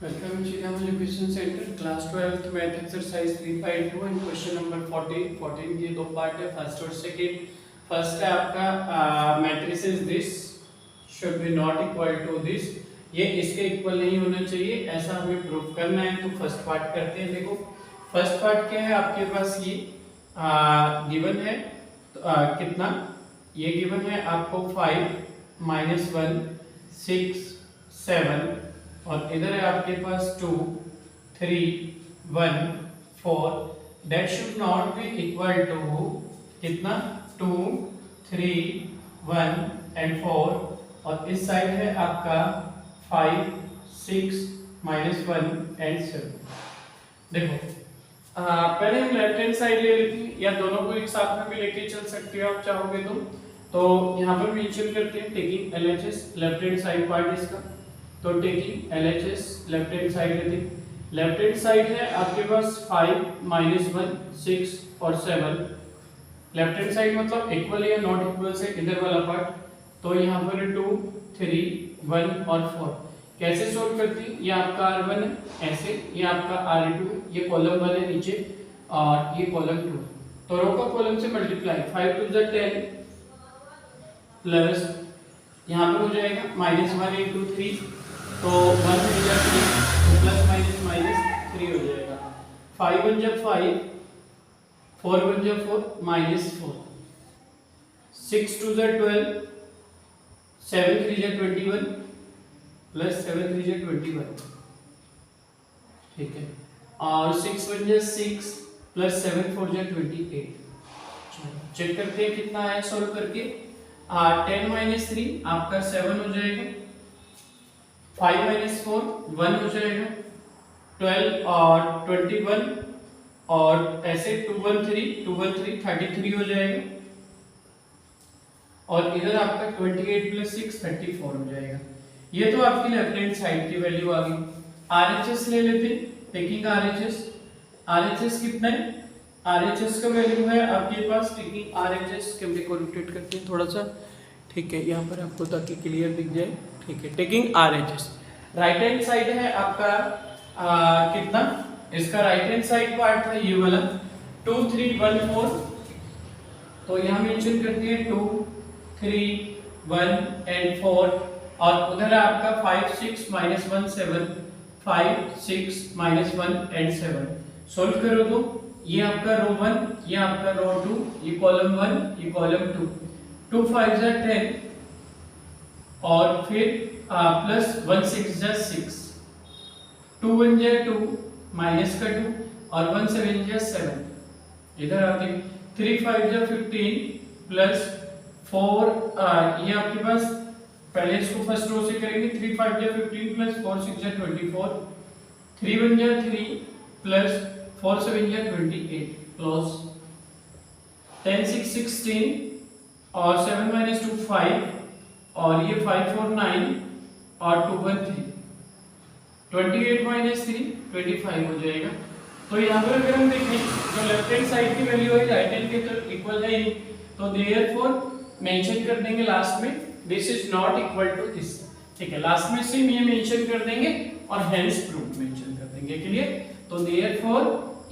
Welcome Shriram Education Center, Class 12th Math Exercise 3.2 and Question number 14. 14 के दो part है, first और second. First है आपका matrices this should be not equal to this, ये इसके इक्वल नहीं होना चाहिए, ऐसा हमें प्रूफ करना है. तो फर्स्ट पार्ट करते हैं. देखो फर्स्ट पार्ट क्या है आपके पास, ये गिवन है. तो कितना ये गिवन है आपको 5 -1 6 7 और इधर है आपके पास 2 3 1 4. That should not be equal to कितना 2 3 1 एंड 4. और इस साइड है आपका 5 6 -1 एंड 7. देखो पहले हम लेफ्ट हैंड साइड ले लेते हैं, या दोनों को एक साथ में भी लेके चल सकते हो आप चाहोगे तो यहाँ पर मेंशन करते हैं taking LHS left hand side part इसका. तो taking LHS left hand side लेते हैं. लेफ्ट हैंड साइड है आपके पास 5 -1 6 और 7. लेफ्ट हैंड साइड मतलब इक्वल या नॉट इक्वल से इधर वाला पार्ट. तो यहाँ पर 2 3 1 और 4 कैसे सोल्व करती है. ये आपका R1 है ऐसे, ये आपका R2 है, ये कॉलम वाले नीचे और ये कॉलम 2. तो रो का कॉलम से मल्टीप्लाई 5 2 10 प्लस यहाँ पर हो जाएगा -1 × 3. तो 1 3 जा 3 तो प्लस माइनस 3 हो जाएगा. 5 1 जा 5 4 1 जा 4 -4 6 2 जा 12 7 3 जा 21 प्लस 7 3 जा 21. ठीक है. और 6 1 जा 6 प्लस 7 4 जा 28. चेक करते हैं कितना आया सॉल्व करके. 10 - 3 आपका 7 हो जाएगा. 5 - 4 1 हो जाएगा. 12 और 21 और ऐसे 2 1 3 33 हो जाएगा. और इधर आपका 28 + 6 34 हो जाएगा. ये तो आपकी लेफ्ट हैंड साइड की वैल्यू आ गई. RHS ले लेते हैं. टेकिंग RHS कितना है. RHS का वैल्यू है आपके पास टेकिंग RHS कैमरे को रोटेट करते हैं थोड़ा सा. ठीक है, यहाँ पर आपको ताकि क्लियर दिख जाए. ठीक है, taking RHS right hand side है आपका कितना. इसका राइट हैंड साइड पार्ट है ये वाला 2 3 1 4. तो यहाँ मेंशन करते हैं 2 3 1 एंड 4. और उधर आपका 5 6 -1 7 5 6 -1 एंड 7. सोल्व करो तो ये आपका रो 1, ये आपका रो 2, ये कॉलम 1, ये कॉलम 2. 2 5 जा 10 और फिर प्लस 1 6 जा 6. 2 1 जा 2 माइनस का 2 और 1 7 जा 7. इधर आते 3 5 जा 15 प्लस 4 ये आपके पास पहले इसको फर्स्ट रो से करेंगे. 3 5 जा 15 प्लस 4 6 जा 24. 3 1 जा 3 प्लस 4 7 जा 28 प्लस 10 6 16 और 7 - 2 5 और ये 5 4 9 और 2 1 3. 28 - 3 25 हो जाएगा. तो यहाँ पर अगर हम देखें जो लेफ्ट हैंड साइड की वैल्यू है राइट हैंड के तो इक्वल है ही. तो देयरफॉर मेंशन कर देंगे लास्ट में this is not equal to this. ठीक है, लास्ट में सेम ये मेंशन कर देंगे और हेंस प्रूफ मेंशन कर देंगे. क्लियर. तो देयरफॉर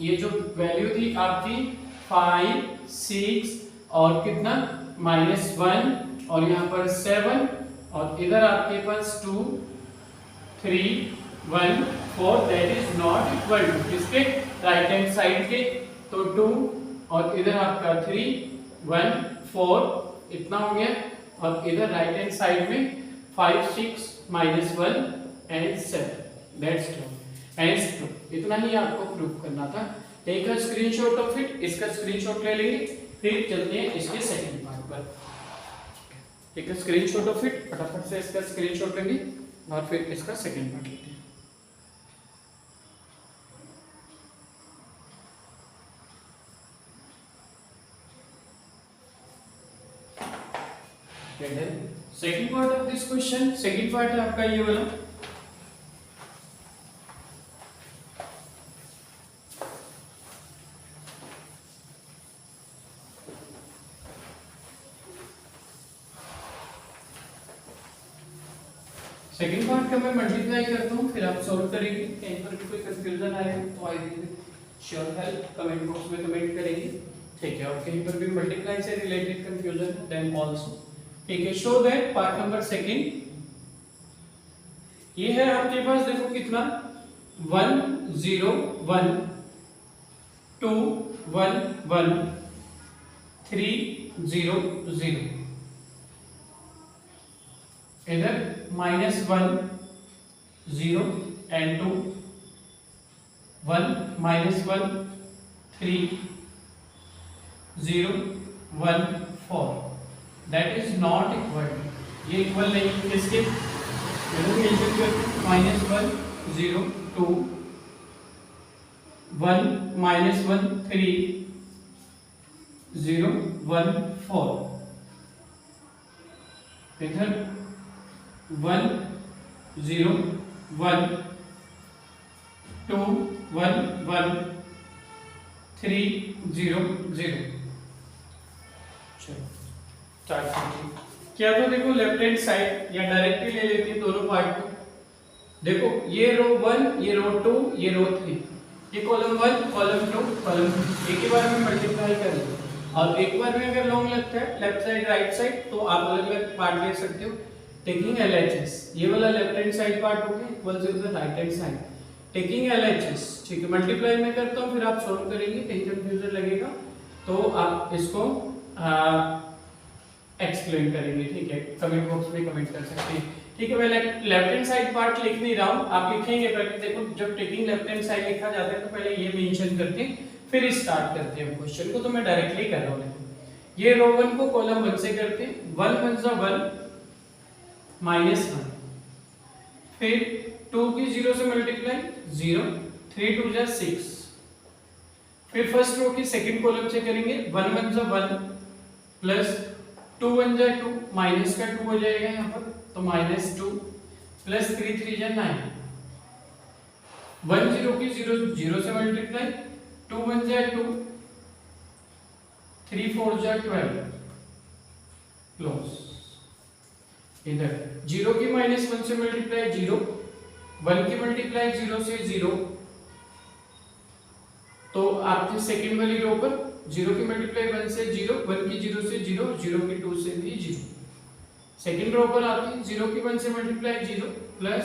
ये जो वैल्यू थी आपकी 5 6 और कितना -1 और यहाँ पर 7 और इधर आपके पास 2 3 1 4 that is not equal to किसके राइट हैंड साइड के. तो 2 और इधर आपका 3 1 4 इतना हो गया. और इधर राइट हैंड साइड में 5 6 -1 and 7. That's true. Hence true. इतना ही आपको प्रूफ करना था. Take a screenshot of it. इसका स्क्रीनशॉट ले लेंगे फिर चलते हैं इसके सेकंड पार्ट पर. Take a screenshot of it. फटाफट से इसका स्क्रीनशॉट लेंगे और फिर इसका सेकंड पार्ट लेते हैं. Second part of this question. Second part है आपका ये वाला. सेकंड पार्ट का मैं मल्टीप्लाई करता हूँ, फिर आप सॉल्व करेंगे। कहीं पर भी कोई कंफ्यूजन आए तो I will sure help, comment box में कमेंट करेंगे, ठीक है। और कहीं पर भी मल्टीप्लाई से रिलेटेड कंफ्यूजन है देन आल्सो, ठीक है। Show that part number second ये है आपके पास, देखो कितना 1 0 1 2 1 1 3 0 0, इधर -1 0 and 2 1 -1 3 0 1 4, that is not equal, ये इक्वल नहीं है किसके, -1 0 2 1 -1 3 0 1 4, इधर 1 0 1 2 1 1 3 0 0। चलो स्टार्ट कीजिए। क्या तो देखो लेफ्ट हैंड साइड या डायरेक्टली ले लेते हैं दोनों पार्ट को। देखो ये रो 1, ये रो 2, ये रो 3, ये कॉलम 1 कॉलम 2 कॉलम 3, एक ही बार में मल्टीप्लाई कर लो। और एक बार में अगर लॉन्ग लगता है लेफ्ट साइड राइट साइड तो आप अलग अलग पार्ट ले सकते हो। टेकिंग LHS, ये वाला लेफ्ट हैंड साइड पार्ट हो गया equal to the right hand side, taking LHS, ठीक है। मल्टीप्लाई में करता हूँ, फिर आप सॉल्व करेंगे, कहीं कंफ्यूजन लगेगा तो आप इसको एक्सप्लेन करेंगे, ठीक है। कमेंट बॉक्स में कमेंट कर सकते हैं, ठीक है। मैं लेफ्ट हैंड साइड पार्ट लिख नहीं रहा हूँ, आप लिखेंगे पहले। देखो जब टेकिंग लेफ्ट हैंड साइड लिखा जाता है तो पहले ये मेंशन करते हैं, फिर स्टार्ट करते हैं क्वेश्चन को। तो मैं डायरेक्टली कर रहा हूँ। ये रो 1 को कॉलम 1 से करते हैं, 1 1 -1, फिर 2 की 0 से मल्टीप्लाई 0, 3 2 6, फिर फर्स्ट रो की सेकंड कॉलम से करेंगे 1 1 1 प्लस 2 1 2, माइनस का 2 हो जाएगा यहाँ पर, तो -2 प्लस 3 3 9, 1 0 की 0 0 से मल्टीप्लाई 2 1 2, 3 4 12 क्लोज। इधर 0 की -1 से मल्टीप्लाई 0, 1 की मल्टीप्लाई 0 से 0, तो आपके सेकंड वाली रो पर 0 की मल्टीप्लाई 1 से 0, 1 की 0 से 0, 0 की 2 से भी 0। सेकंड रो पर आती है 0 की 1 से मल्टीप्लाई 0 प्लस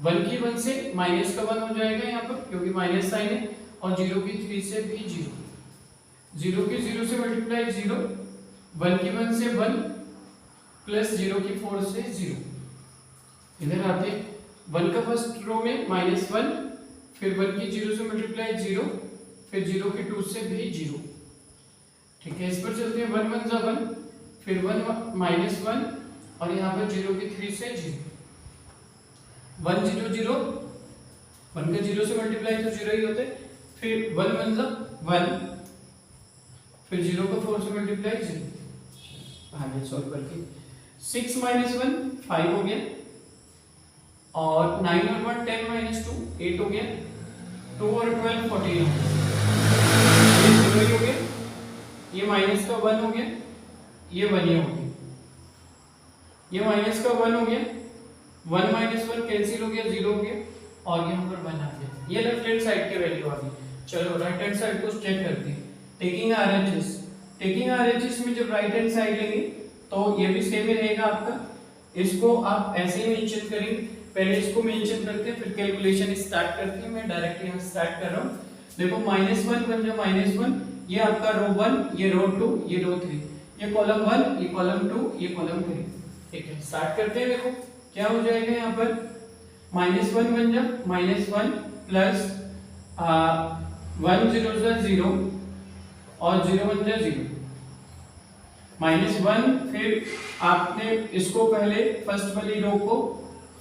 1 की 1 से माइनस का 1 हो जाएगा यहाँ पर क्योंकि माइनस साइन है, और 0 की 3 से भी 0, 0 की 0 से मल्टीप्लाई 0, 1 की 1 से 1 प्लस 0 की 4 से 0। इधर आते 1 का फर्स्ट रो में -1, फिर 1 की 0 से मल्टीप्लाई 0, फिर 0 की 2 से भी 0, ठीक है। इस पर चलते हैं 1 1 1, फिर 1 -1 और यहाँ पर 0 की 3 से 0, 1 0 0, 1 का 0 से मल्टीप्लाई तो 0 ही होते, फिर 1 1 1, फिर 0 का 4 से मल्टीप्लाई 0। आगे सॉल्व करके 6 -1 5 हो गया, और 9 और 1 10 -2 8 हो गया, 2 और 12 14 हो गया, ये 0 ही हो गया, ये माइनस का 1 हो गया, ये 1 ही हो गया, ये माइनस का 1 हो गया, 1 -1 कैंसिल हो गया 0 हो गया, और यहाँ पर 1 आ गया। ये लेफ्ट हैंड साइड के वैल्यू आ गई। चलो राइट हैंड साइड को चेक करते हैं। टेकिंग RHS, टेकिंग RHS में जब राइट हैंड साइड लेंगे तो ये भी सेम ही रहेगा आपका। इसको आप ऐसे ही मेंशन करेंगे, पहले इसको मेंशन करते हैं फिर कैलकुलेशन स्टार्ट करते हैं। मैं डायरेक्ट यहाँ स्टार्ट कर रहा हूँ। देखो -1 बन जाए -1, ये आपका रो 1, ये रो 2, ये रो 3, ये कॉलम 1, ये कॉलम 2, ये कॉलम 3, ठीक है। स्टार्ट करते हैं। देखो क्या हो जाएगा यहाँ पर, -1 बन जाए -1 प्लस 1 0 0 और 0 1 0, -1, फिर आपने इसको पहले फर्स्ट वाली रो को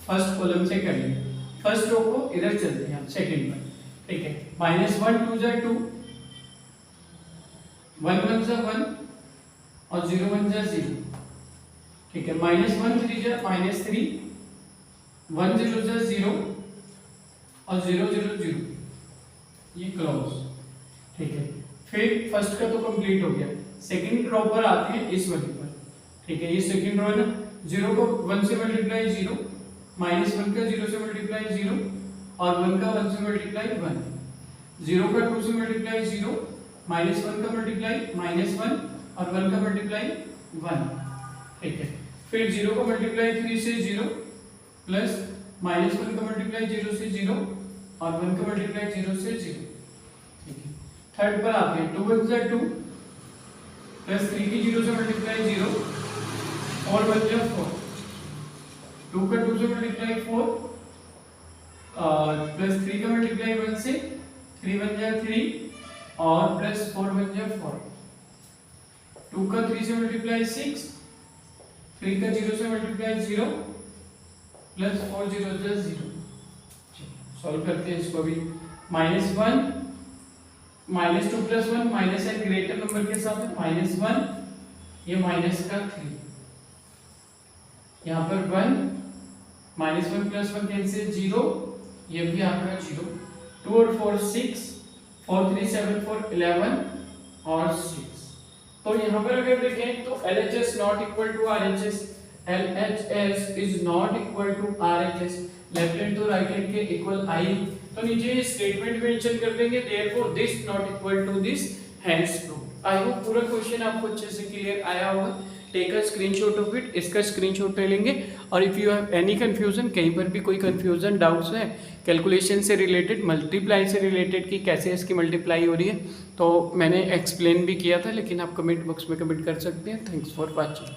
फर्स्ट कॉलम से कर लिया, फर्स्ट रो को इधर चलते हैं सेकंड पर, ठीक है। -1 2 2, 1 1 1 और 0 1 0, ठीक है। -1 3 -3, 1 0 0 और 0 0 0, ये क्लोज, ठीक है। फिर फर्स्ट का तो कंप्लीट हो गया, सेकंड रो पर आते हैं इस वाली पर, ठीक है। ये सेकंड रो है ना, 0 को 1 से मल्टीप्लाई 0, माइनस 1 का 0 से मल्टीप्लाई 0 और 1 का 1 से मल्टीप्लाई 1, 0 का 2 से मल्टीप्लाई 0, माइनस 1 का मल्टीप्लाई माइनस 1 और 1 का मल्टीप्लाई 1, ठीक है। फिर 0 का मल्टीप्लाई 3 से 0 प्लस माइनस 1 का मल्टीप्लाई 0 से 0 और 1 का मल्टीप्लाई 0 से 0, ठीक है। थर्ड पर आते हैं 2 1 2 प्लस 3 की 0 से मल्टीप्लाई 0 और 1 जा 4, 2 का 2 से मल्टीप्लाई 4 और प्लस 3 का मल्टीप्लाई 1 से 3 1 जा 3 और प्लस 4 1 जा 4, 2 का 3 से मल्टीप्लाई 6, 3 का 0 से मल्टीप्लाई 0 प्लस 4 0 जा 0। सॉल्व करते हैं इसको भी। Minus 1 minus 2 plus 1 minus n greater number के साथ है, माइनस 1 ये माइनस का 3, यहाँ पर 1 माइनस 1 प्लस 1 कैंसिल 0, ये भी आपका 0, 2 और 4 6, 4 3 7 4 11 और 6। तो यहाँ पर अगर देखें तो LHS not equal to RHS, LHS is not equal to RHS, left hand तो राइट हैंड के इक्वल आई, तो नीचे स्टेटमेंट मेंशन कर देंगे therefore this not equal to this, hence prove. I hope पूरा क्वेश्चन आपको अच्छे से क्लियर आया होगा। Take a screenshot of it, इसका स्क्रीनशॉट ले लेंगे। और if you have any confusion, कहीं पर भी कोई कंफ्यूजन डाउट्स है कैलकुलेशन से रिलेटेड, मल्टीप्लाई से रिलेटेड कि कैसे इसकी मल्टीप्लाई हो रही है, तो मैंने एक्सप्लेन भी किया था, लेकिन आप कमेंट बॉक्स में कमेंट कर सकते हैं। Thanks for watching.